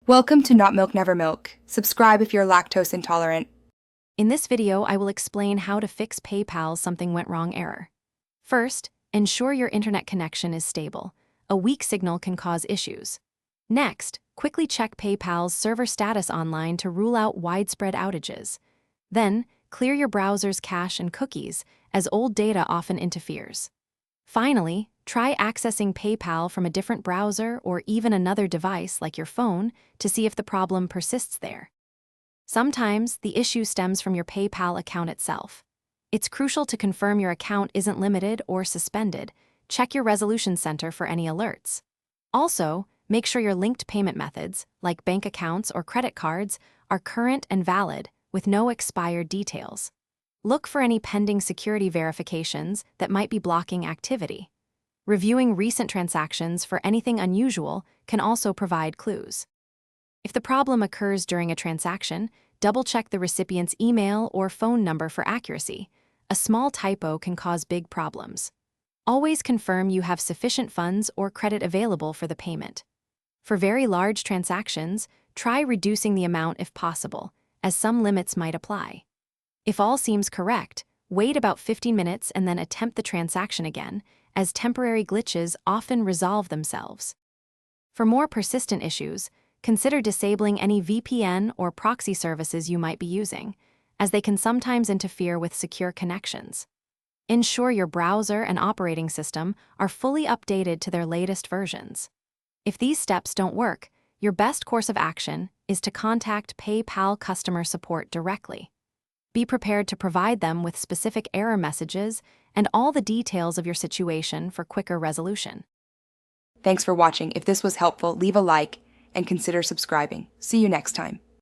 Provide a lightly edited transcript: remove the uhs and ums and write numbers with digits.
Welcome to Not Milk Never Milk. Subscribe if you're lactose intolerant. In this video, I will explain how to fix PayPal's something went wrong error. First, ensure your internet connection is stable. A weak signal can cause issues. Next, quickly check PayPal's server status online to rule out widespread outages. Then, clear your browser's cache and cookies, as old data often interferes. Finally, try accessing PayPal from a different browser or even another device like your phone to see if the problem persists there. Sometimes, the issue stems from your PayPal account itself. It's crucial to confirm your account isn't limited or suspended. Check your resolution center for any alerts. Also, make sure your linked payment methods, like bank accounts or credit cards, are current and valid, with no expired details. Look for any pending security verifications that might be blocking activity. Reviewing recent transactions for anything unusual can also provide clues. If the problem occurs during a transaction, double-check the recipient's email or phone number for accuracy. A small typo can cause big problems. Always confirm you have sufficient funds or credit available for the payment. For very large transactions, try reducing the amount if possible, as some limits might apply. If all seems correct, wait about 15 minutes and then attempt the transaction again, as temporary glitches often resolve themselves. For more persistent issues, consider disabling any VPN or proxy services you might be using, as they can sometimes interfere with secure connections. Ensure your browser and operating system are fully updated to their latest versions. If these steps don't work, your best course of action is to contact PayPal customer support directly. Be prepared to provide them with specific error messages and all the details of your situation for quicker resolution. Thanks for watching. If this was helpful, leave a like and consider subscribing. See you next time.